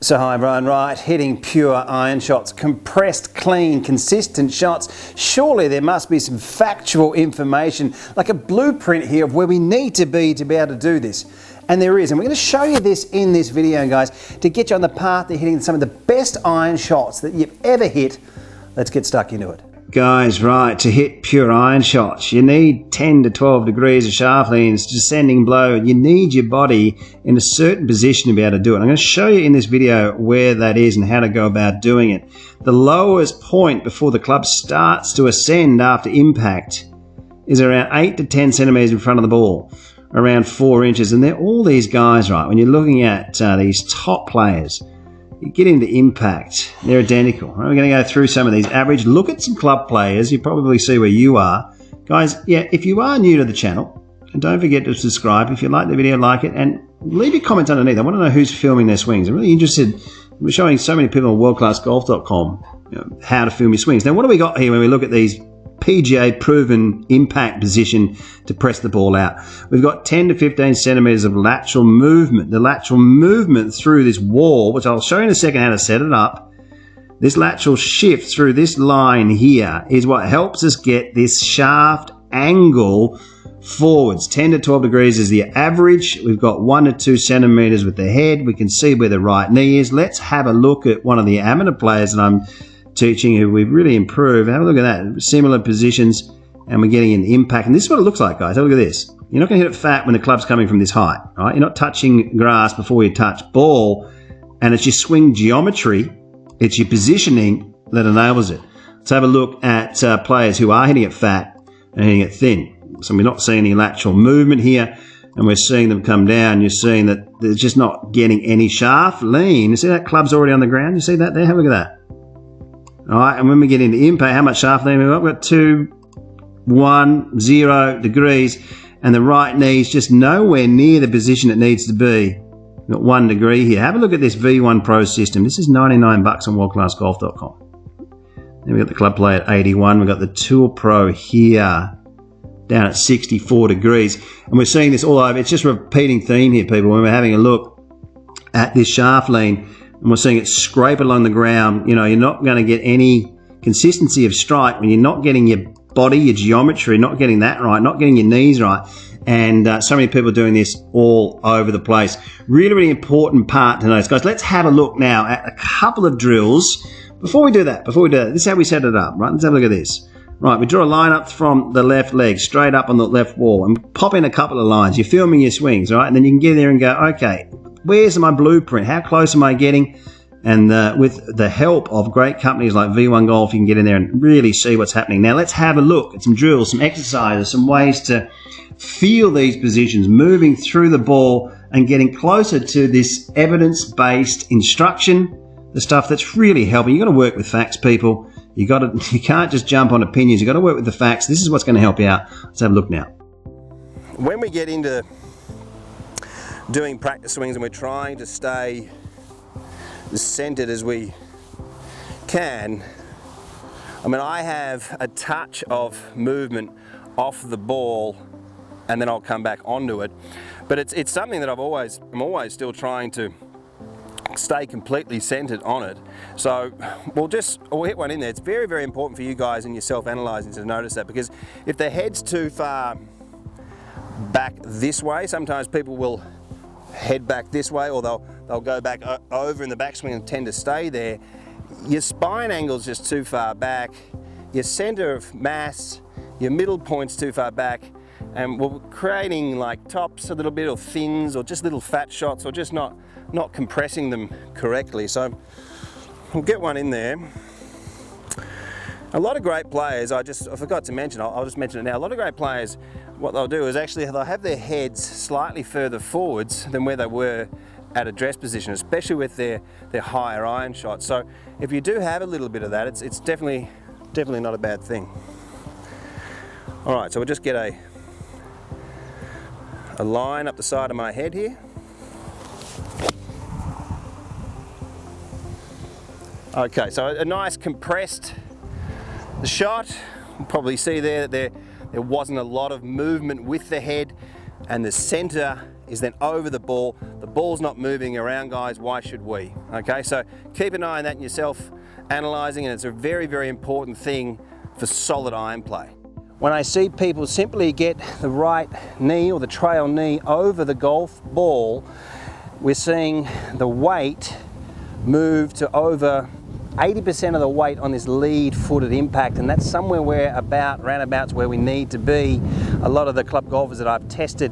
So hi Brian, right, hitting pure iron shots, compressed, clean, consistent shots. Surely there must be some factual information, like a blueprint here of where we need to be able to do this. And there is, and we're going to show you this in this video, guys, to get you on the path to hitting some of the best iron shots that you've ever hit. Let's get stuck into it. Guys, right, to hit pure iron shots, you need 10 to 12 degrees of shaft leans, descending blow. You need your body in a certain position to be able to do it. I'm going to show you in this video where that is and how to go about doing it. The lowest point before the club starts to ascend after impact is around 8 to 10 centimeters in front of the ball, around 4 inches. And they're all these guys, right, when you're looking at these top players, you get into impact, they're identical. Right, we're going to go through some of these average. Look at some club players. You probably see where you are. Guys, yeah, if you are new to the channel, and don't forget to subscribe. If you like the video, like it, and leave your comments underneath. I want to know who's filming their swings. I'm really interested. We're showing so many people on WorldClassGolf.com how to film your swings. Now, what do we got here when we look at these PGA proven impact position to press the ball out? We've got 10 to 15 centimeters of lateral movement. The lateral movement through this wall, which I'll show you in a second how to set it up. This lateral shift through this line here is what helps us get this shaft angle forwards. 10 to 12 degrees is the average. We've got 1 to 2 centimeters with the head. We can see where the right knee is. Let's have a look at one of the amateur players that I'm teaching who we've really improved. Have a look at that. Similar positions, and we're getting an impact. And this is what it looks like, guys. Have a look at this. You're not going to hit it fat when the club's coming from this height, right? You're not touching grass before you touch ball, and it's your swing geometry, it's your positioning that enables it. Let's have a look at players who are hitting it fat and hitting it thin. So we're not seeing any lateral movement here, and we're seeing them come down. You're seeing that they're just not getting any shaft lean. You see that club's already on the ground? You see that there? Have a look at that. All right, and when we get into impact, how much shaft lean we've got? We've got 2, 1, 0 degrees, and the right knee's just nowhere near the position it needs to be. We've got 1 degree here. Have a look at this V1 Pro system. This is $99 on WorldClassGolf.com. Then we've got the club play at 81. We've got the Tour Pro here down at 64 degrees. And we're seeing this all over. It's just a repeating theme here, people, when we're having a look at this shaft lean. And we're seeing it scrape along the ground. You know, you're not going to get any consistency of strike when you're not getting your body, your geometry, not getting that right, not getting your knees right. And so many people are doing this all over the place. Really, really important part to notice. Guys, let's have a look now at a couple of drills. Before we do that, this is how we set it up, right? Let's have a look at this. Right, we draw a line up from the left leg, straight up on the left wall, and pop in a couple of lines. You're filming your swings, right? And then you can get there and go, okay, where's my blueprint? How close am I getting? And with the help of great companies like V1 Golf, you can get in there and really see what's happening. Now let's have a look at some drills, some exercises, some ways to feel these positions, moving through the ball and getting closer to this evidence-based instruction, the stuff that's really helping. You've got to work with facts, people. You can't just jump on opinions. You've got to work with the facts. This is what's going to help you out. Let's have a look now. When we get into doing practice swings and we're trying to stay as centered as we can, I mean, I have a touch of movement off the ball and then I'll come back onto it, but it's something that I'm always still trying to stay completely centered on it. So we'll hit one in there. It's very, very important for you guys in your self-analyzing to notice that, because if the head's too far back this way, sometimes people will head back this way, or they'll go back over in the backswing and tend to stay there. Your spine angle's just too far back, your center of mass, your middle point's too far back, and we're creating like tops a little bit, or thins, or just little fat shots, or just not compressing them correctly. So we'll get one in there. A lot of great players, I forgot to mention, I'll just mention it now. A lot of great players, what they'll do is actually they'll have their heads slightly further forwards than where they were at a dress position, especially with their higher iron shots. So if you do have a little bit of that, it's definitely not a bad thing. All right, so we'll just get a line up the side of my head here. Okay, so a nice compressed shot. You'll probably see there that there wasn't a lot of movement with the head. and the center is then over the ball. The ball's not moving around, guys. Why should we? Okay, so keep an eye on that in yourself, analyzing, and it's a very, very important thing for solid iron play. When I see people simply get the right knee or the trail knee over the golf ball, we're seeing the weight move to over 80% of the weight on this lead foot at impact, and that's somewhere where roundabouts where we need to be. A lot of the club golfers that I've tested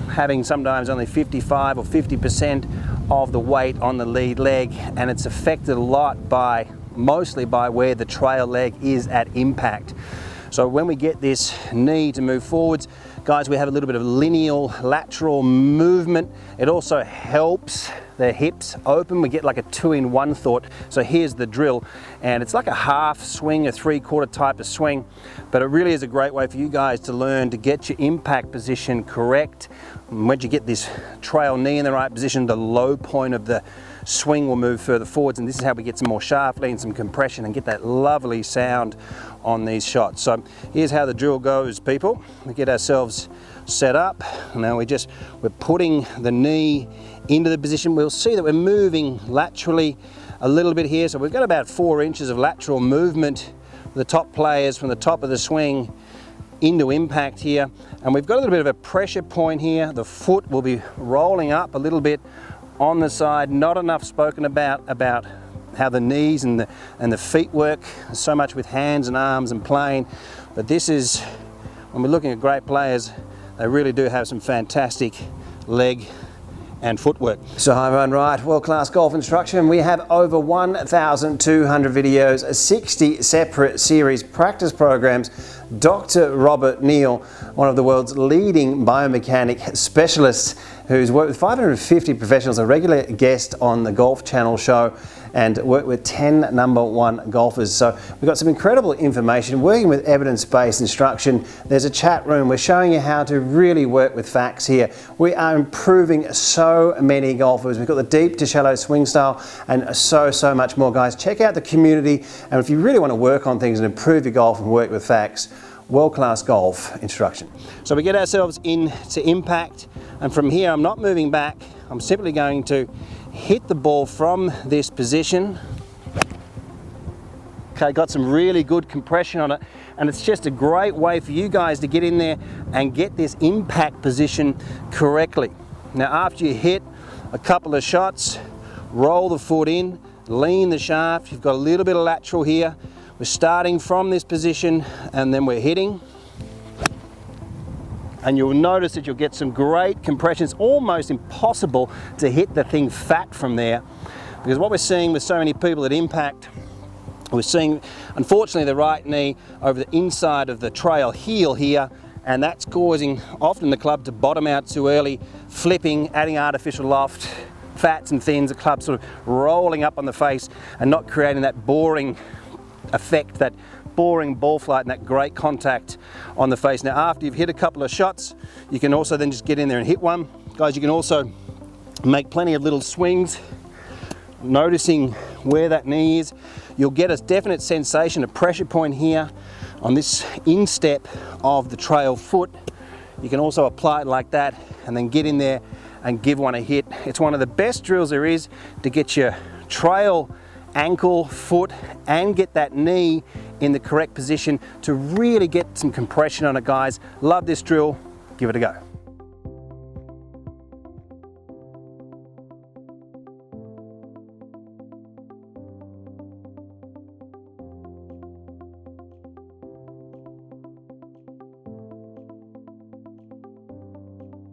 having sometimes only 55 or 50% of the weight on the lead leg, and it's affected a lot mostly by where the trail leg is at impact. So when we get this knee to move forwards, guys, we have a little bit of lineal lateral movement. It also helps the hips open. We get like a 2-in-1 thought. So here's the drill, and it's like a half swing, a 3/4 type of swing, but it really is a great way for you guys to learn to get your impact position correct. And once you get this trail knee in the right position, the low point of the swing will move further forwards, and this is how we get some more shaft lean, some compression, and get that lovely sound on these shots. So here's how the drill goes, people. We get ourselves set up. Now we're putting the knee into the position. We'll see that we're moving laterally a little bit here. So we've got about 4 inches of lateral movement for the top players from the top of the swing into impact here. And we've got a little bit of a pressure point here. The foot will be rolling up a little bit on the side. Not enough spoken about how the knees and the feet work so much with hands and arms and playing. But this is, when we're looking at great players, they really do have some fantastic leg and footwork. So hi everyone, right, World Class Golf Instruction. We have over 1,200 videos, 60 separate series practice programs. Dr. Robert Neal, one of the world's leading biomechanic specialists, who's worked with 550 professionals, a regular guest on the Golf Channel show, and worked with 10 #1 golfers. So we've got some incredible information, working with evidence-based instruction. There's a chat room. We're showing you how to really work with facts here. We are improving so many golfers. We've got the deep to shallow swing style and so much more, guys. Check out the community, and if you really want to work on things and improve your golf and work with facts, World Class Golf Instruction. So we get ourselves into impact, and from here I'm not moving back. I'm simply going to hit the ball from this position. Okay, got some really good compression on it, and it's just a great way for you guys to get in there and get this impact position correctly. Now after you hit a couple of shots, roll the foot in, lean the shaft. You've got a little bit of lateral here. We're starting from this position and then we're hitting. And you'll notice that you'll get some great compression. It's almost impossible to hit the thing fat from there, because what we're seeing with so many people at impact, we're seeing, unfortunately, the right knee over the inside of the trail heel here, and that's causing often the club to bottom out too early, flipping, adding artificial loft, fats and thins, the club sort of rolling up on the face and not creating that boring effect, that boring ball flight and that great contact on the face. Now after you've hit a couple of shots, you can also then just get in there and hit one. Guys, you can also make plenty of little swings, noticing where that knee is. You'll get a definite sensation, a pressure point here on this instep of the trail foot. You can also apply it like that and then get in there and give one a hit. It's one of the best drills there is to get your trail, ankle, foot, and get that knee in the correct position to really get some compression on it, guys. Love this drill. Give it a go.